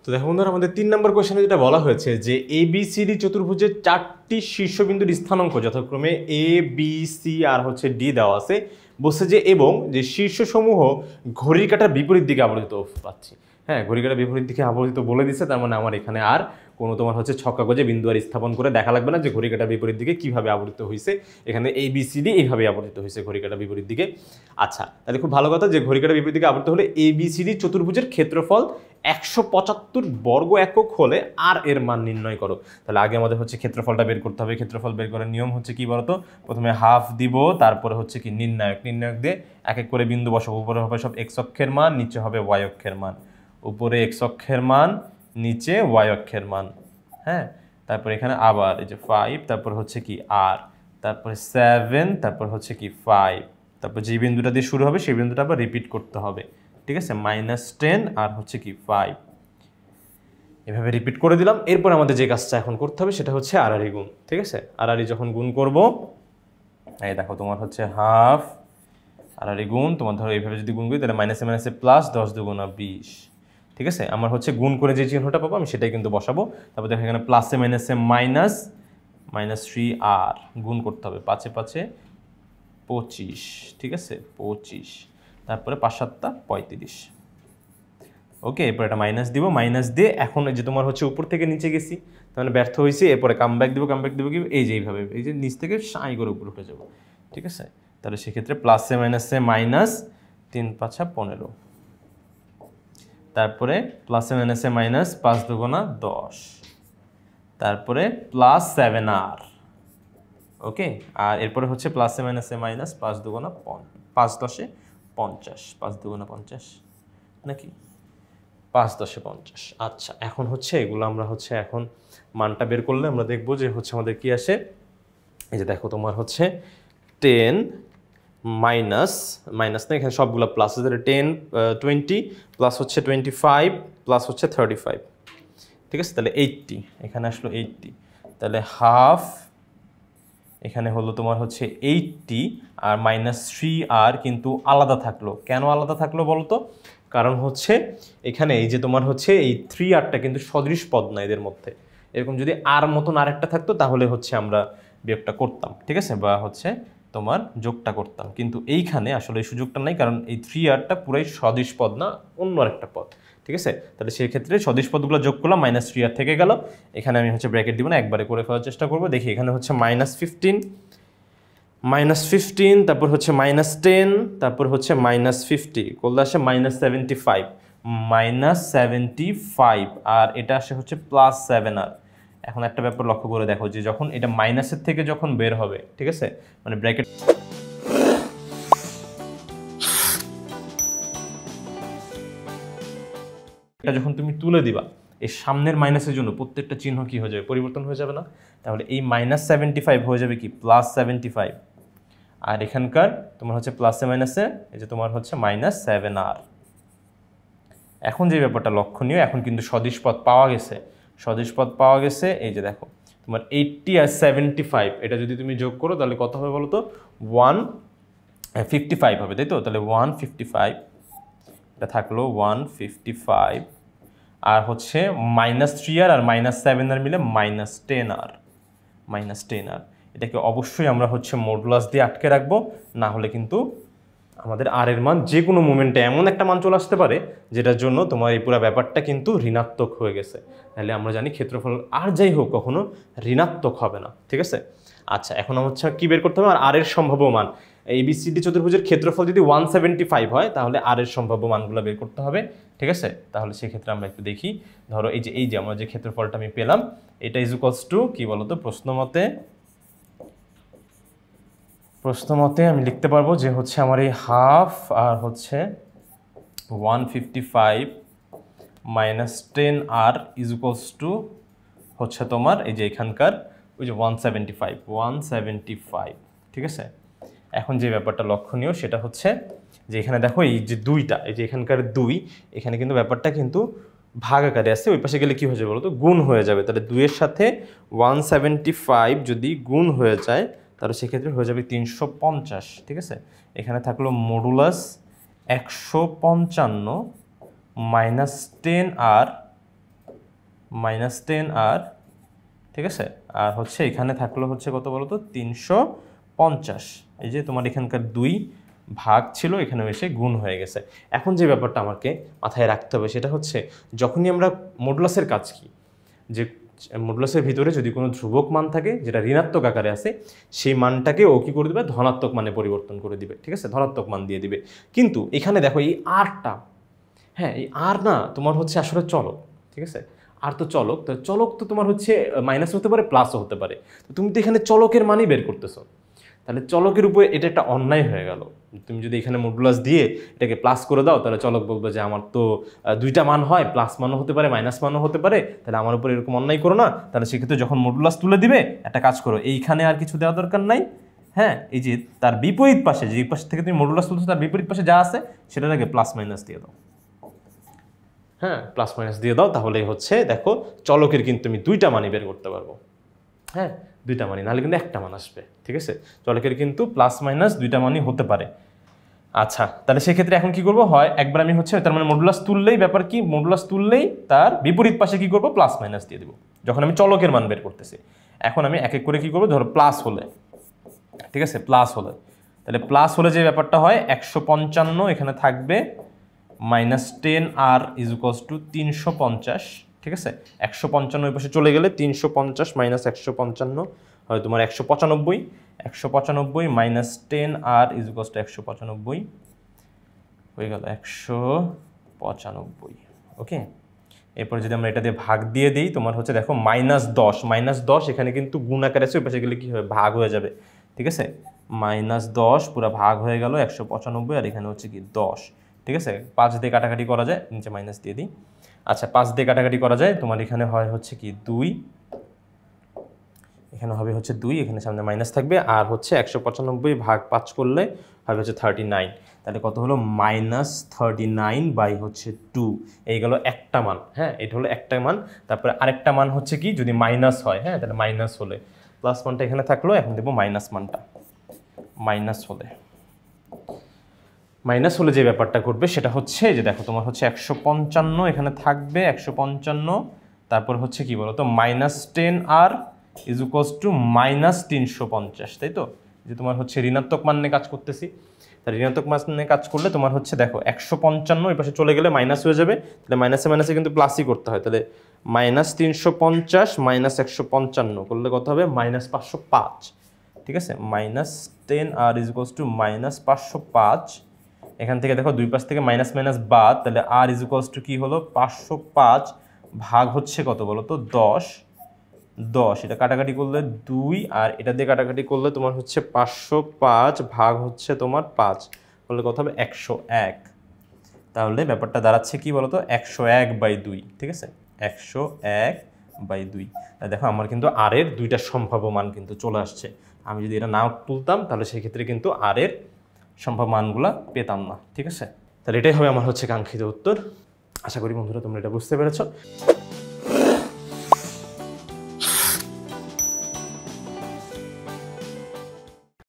তো দেখো বন্ধুরা, আমাদের 3 নম্বর কোশ্চেনে যেটা বলা হয়েছে যে ABCD চতুর্ভুজের 4টি শীর্ষবিন্দুর স্থানাঙ্ক যথাক্রমে A B C আর হচ্ছে D দেওয়া আছে। বলছে যে এবং যে শীর্ষসমূহ ঘড়ির কাঁটার বিপরীত দিকে আবর্তিত পাচ্ছি। হ্যাঁ, ঘড়ির কাঁটার বিপরীত দিকে আবর্তিত বলে দিচ্ছে, তার মানে আমার এখানে আর কোনো তোমার হচ্ছে ছক্কা গজে বিন্দু আর স্থাপন করে দেখা লাগবে না যে ঘড়ির কাঁটার বিপরীত দিকে কিভাবে আবর্তিত হয়েছে। এখানে ABCD এইভাবে আবর্তিত হয়েছে ঘড়ির কাঁটার বিপরীত দিকে। আচ্ছা, তাহলে খুব ভালো কথা যে ঘড়ির কাঁটার বিপরীত দিকে আবর্তিত হলে ABCD চতুর্ভুজের ক্ষেত্রফল 175 বর্গ একক হলে আর এর মান নির্ণয় করো। তাহলে আগে আমাদের হচ্ছে ক্ষেত্রফলটা বের করতে হবে। ক্ষেত্রফল বের করার নিয়ম হচ্ছে কি বলতো, প্রথমে হাফ দিব, তারপরে হচ্ছে কি নির্ণায়ক দিয়ে এক এক করে বিন্দু বসাবো। উপরে হবে সব এক্স অক্ষের মান, নিচে হবে ওয়াই অক্ষের মান। উপরে এক্স অক্ষের মান, নিচে ওয়াই অক্ষের মান। হ্যাঁ, তারপর এখানে আবার এই যে 5, তারপর হচ্ছে কি আর, তারপরে 7, তারপর হচ্ছে কি 5, তারপর যে বিন্দুটা দিয়ে শুরু হবে সেই বিন্দুটা আবার রিপিট করতে হবে। ঠিক আছে, -10 আর হচ্ছে কি 5, এভাবে রিপিট করে দিলাম। এরপর আমাদের যে কাজটা এখন করতে হবে সেটা হচ্ছে আড়াআড়ি গুণ। ঠিক আছে, আড়াআড়ি যখন গুণ করব, এই দেখো তোমার হচ্ছে হাফ আড়াআড়ি গুণ, তোমার ধরো এইভাবে যদি গুণ করি তাহলে মাইনাসে মাইনাসে প্লাস, 10 দুগুণা 20। ঠিক আছে, আমার হচ্ছে গুণ করে যে চিহ্নটা পাবো আমি সেটাই কিন্তু বসাবো। তারপর দেখো এখানে প্লাসে মাইনাসে মাইনাস, -3 আর গুণ করতে হবে 5 এ 5 এ 25। ঠিক আছে, 25, তারপরে 5 7 35। ওকে, এরপর এটা মাইনাস দিব, মাইনাস দিয়ে এখন এই যে তোমার হচ্ছে উপর থেকে নিচে গেছি, তাহলে ব্যর্থ হয়েছি। এরপরে কামব্যাক দিব কি এই যে এইভাবে, এই যে নিচ থেকে সাই করে উপরে উঠে যাবো। ঠিক আছে, তাহলে সেক্ষেত্রে প্লাসে মাইনাসে মাইনাস 3 5 15, তারপরে প্লাসে মাইনাসে মাইনাস 5 দুগুণা 10, তারপরে প্লাস 7 আর। ওকে, আর এরপরে হচ্ছে প্লাসে মাইনাসে মাইনাস 5 দুগুণা 5 10 50, 5 দুগুণা 50 নাকি 5 10 50। আচ্ছা, এখন হচ্ছে এগুলো আমরা হচ্ছে এখন মানটা বের করলে আমরা দেখবো যে হচ্ছে আমাদের কি আসে। এই যে দেখো তোমার হচ্ছে 10 মাইনাস না, এখানে সবগুলো প্লাস আছে, 10 20 প্লাস হচ্ছে 25 প্লাস হচ্ছে 35। ঠিক আছে, তাহলে 80, এখানে আসলো 80, তাহলে হাফ এখানে হলো তোমার হচ্ছে 80 আর -3 আর কিন্তু আলাদা থাকলো। কেন আলাদা থাকলো বলো তো? কারণ হচ্ছে এখানে এই যে তোমার হচ্ছে এই 3 আরটা কিন্তু সদৃশ পদ না এদের মধ্যে। এরকম যদি আর মতন আরেকটা থাকতো তাহলে হচ্ছে আমরা বিয়োগটা করতাম। ঠিক আছে, বা হচ্ছে তোমার যোগটা করতাম, কিন্তু এইখানে আসলে এই সুযোগটা নাই, কারণ এই 3 আরটা পুরাই সদৃশ পদ না, অন্য আরেকটা পদ। ঠিক আছে, তাহলে সেই ক্ষেত্রে সদৃশ পদগুলো যোগ করলাম, -3 আর থেকে গেল। এখানে আমি হচ্ছে ব্র্যাকেট দিব না, একবারে করে ফেলার চেষ্টা করবো। দেখি এখানে হচ্ছে -15, তারপর হচ্ছে -10, তারপর হচ্ছে -50, করলে আসে -75, আর এটা আসে হচ্ছে +7 আর। এখন একটা ব্যাপার লক্ষ্য করে দেখো যে যখন এটা মাইনাসের থেকে যখন বের হবে, ঠিক আছে, মানে ব্র্যাকেট এটা যখন তুমি তুলে দিবা, এই সামনের মাইনাসের জন্য প্রত্যেকটা চিহ্ন কি হয়ে যাবে, পরিবর্তন হয়ে যাবে না? তাহলে এই -75 হয়ে যাবে কি +75, আর এখানকার তোমার হচ্ছে প্লাসে মাইনাসে এই যে তোমার হচ্ছে -7 আর। এখন যে ব্যাপারটা লক্ষণীয়, এখন কিন্তু সদিশ পদ পাওয়া গেছে। এই যে দেখো তোমার 80 আর 75, এটা যদি তুমি যোগ করো তাহলে কত হবে বলো তো? 155 হবে, তাই তো? তাহলে 155, এটা থাকলো 155, আর হচ্ছে -3 আর -7 আর মিলে -10 আর। এটাকে অবশ্যই আমরা হচ্ছে মডুলাস দিয়ে আটকে রাখবো, না হলে কিন্তু আমাদের আর এর মান যে কোনো মোমেন্টে এমন একটা মান চলে আসতে পারে যেটার জন্য তোমার এই পুরো ব্যাপারটা কিন্তু ঋণাত্মক হয়ে গেছে। তাহলে আমরা জানি ক্ষেত্রফল আর যাই হোক কখনো ঋণাত্মক হবে না। ঠিক আছে, আচ্ছা, এখন হচ্ছে কি বের করতে হবে? আর এর সম্ভাব্য মান, ABCD চতুর্ভুজের ক্ষেত্রফল যদি 175 হয় তাহলে আর এর সম্ভাব্য মানগুলো বের করতে হবে। ঠিক আছে, তাহলে সেই ক্ষেত্রে আমরা একটু দেখি। ধরো এই যে আমরা যে ক্ষেত্রফলটা আমি পেলাম, এটা ইজ ইকুয়ালস টু কি বলতো? প্রশ্নমতে আমি লিখতে পারবো যে হচ্ছে আমার এই হাফ আর হচ্ছে 155 -10 আর ইজ ইকুয়ালস টু হচ্ছে তোমার এই যে এখানকার ওই যে 175। ঠিক আছে, এখন যে ব্যাপারটা লক্ষণীয় সেটা হচ্ছে যে এখানে দেখো এই যে দুইটা, এই যে এখানকার 2, এখানে কিন্তু ব্যাপারটা কিন্তু ভাগ আকারে আছে। ওই পাশে গেলে কি হয়ে যাবে বলো তো? গুণ হয়ে যাবে। তাহলে 2 এর সাথে 175 যদি গুণ হয়ে যায় তাহলে সেক্ষেত্রে হয়ে যাবে 350। ঠিক আছে, এখানে থাকলো মডুলাস 155 -10 আর -10r, ঠিক আছে, আর হচ্ছে এখানে থাকলো হচ্ছে কত বলো তো 350। এই যে তোমার এখানকার 2 ভাগ ছিল, এখানে এসে গুণ হয়ে গেছে। এখন যে ব্যাপারটা আমাকে মাথায় রাখতে হবে সেটা হচ্ছে যখনই আমরা মডুলাসের কাজ কি, যে মডুলাসের ভিতরে যদি কোনো ধ্রুবক মান থাকে যেটা ঋণাত্মক আকারে আছে, সেই মানটাকে ও কী করে দেবে, ধনাত্মক মানে পরিবর্তন করে দিবে, ঠিক আছে, ধনাত্মক মান দিয়ে দিবে। কিন্তু এখানে দেখো এই আরটা, হ্যাঁ এই আর না তোমার হচ্ছে আসলে চলক, ঠিক আছে, আর তো চলক, তো চলক তো তোমার হচ্ছে মাইনাস হতে পারে প্লাসও হতে পারে, তো তুমি তো এখানে চলকের মানই বের করতেছো, তাহলে চলকের উপরে এটা একটা অন্যায় হয়ে গেল। তুমি যদি এখানে মডুলাস দিয়ে এটাকে প্লাস করে দাও, তাহলে চলক বলবে যে আমার তো দুইটা মান হয়, প্লাস মানও হতে পারে মাইনাস মানও হতে পারে, তাহলে আমার উপরে এরকম অন্যায় করো না। তাহলে সেক্ষেত্রে যখন মডুলাস তুলে দিবে একটা কাজ করো, এইখানে আর কিছু দেওয়া দরকার নাই, হ্যাঁ এই যে তার বিপরীত পাশে, যে পাশ থেকে তুমি মডুলাস তুলছো তার বিপরীত পাশে যা আছে সেটাকে প্লাস মাইনাস দিয়ে দাও, হ্যাঁ প্লাস মাইনাস দিয়ে দাও, তাহলেই হচ্ছে দেখো চলকের কিন্তু আমি দুইটা মানই বের করতে পারবো, হ্যাঁ দুইটা মানই, নাহলে কিন্তু একটা মান আসবে, ঠিক আছে, চলকের কিন্তু প্লাস মাইনাস দুইটা মানই হতে পারে। আচ্ছা তাহলে সেক্ষেত্রে এখন কি করবো, হয় একবার আমি হচ্ছে তার মানে মডুলাস তুললেই ব্যাপার কি, মডুলাস তুললেই তার বিপরীত পাশে কি করবো, প্লাস মাইনাস দিয়ে দেবো যখন আমি চলকের মান বের করতেছি। এখন আমি এক এক করে কি করবো, ধরো প্লাস হলে, ঠিক আছে, প্লাস হলে, তাহলে প্লাস হলে যে ব্যাপারটা হয় 155 এখানে থাকবে, -10r = 350, ঠিক আছে, 155 ওই পাশে চলে গেলে 350 - 155 হয় তোমার 195, 195 - 10r = 195 হয়ে গেল 195। ওকে, এরপরে যদি আমরা এটা দিয়ে ভাগ দিয়ে দিই, তোমার হচ্ছে দেখো -10 এখানে কিন্তু গুণ আকারে আছে, ওই পাশে গেলে কি হবে, ভাগ হয়ে যাবে, ঠিক আছে, -10 পুরো ভাগ হয়ে গেল 195, আর এখানে হচ্ছে কি 10, ঠিক আছে, 5 দিয়ে কাটাকাটি করা যায়, নিচে মাইনাস দিয়ে দিই। আচ্ছা 5 দিয়ে কাটাকাটি করা যায়, তোমার এখানে হয় হচ্ছে কি 2, এখানে হবে হচ্ছে 2, এখানে সামনে মাইনাস থাকবে, আর হচ্ছে 195 ভাগ 5 করলে হবে হচ্ছে 39, তাহলে কত হলো -39/2, এই গেল একটা মান, হ্যাঁ এটা হলো একটা মান। তারপরে আরেকটা মান হচ্ছে কি, যদি মাইনাস হয়, হ্যাঁ তাহলে মাইনাস হলে, প্লাস মানটা এখানে থাকলো, এখন দেবো মাইনাস মানটা, মাইনাস হলে যে ব্যাপারটা ঘটবে সেটা হচ্ছে যে দেখো তোমার হচ্ছে 155 এখানে থাকবে, 155, তারপর হচ্ছে কি বলো তো -10r = -350, তাই তো, যে তোমার হচ্ছে ঋণাত্মক মান নিয়ে কাজ করতেছি, তাহলে ঋণাত্মক মান নিয়ে কাজ করলে তোমার হচ্ছে দেখো 155 এই পাশে চলে গেলে মাইনাস হয়ে যাবে, তাহলে মাইনাসে মাইনাসে কিন্তু প্লাসই করতে হয়, তাহলে -350 - 155 করলে কত হবে, -505, ঠিক আছে, -10r = -505, এখান থেকে দেখো দুই পাশ থেকে মাইনাস মাইনাস বাদ, তাহলে r = কি হলো 505 ভাগ হচ্ছে কত বলো তো 10, এটা কাটাকাটি করলে 2, আর এটা দিয়ে কাটাকাটি করলে তোমার হচ্ছে 505 ভাগ হচ্ছে তোমার 5 করলে কত হবে 101, তাহলে ব্যাপারটা দাঁড়াচ্ছে কি বলো তো 101/2, ঠিক আছে, 101/2। দেখো আমার কিন্তু r এর দুইটা সম্ভাব্য মান কিন্তু চলে আসছে, আমি যদি এটা না তুলতাম তাহলে সেক্ষেত্রে কিন্তু r এর সম্ভাব্য মানগুলা পেতাম না, ঠিক আছে, তাহলে এটাই হবে আমার হচ্ছে কাঙ্ক্ষিত উত্তর। আশা করি বন্ধুরা তোমরা এটা বুঝতে পেরেছো।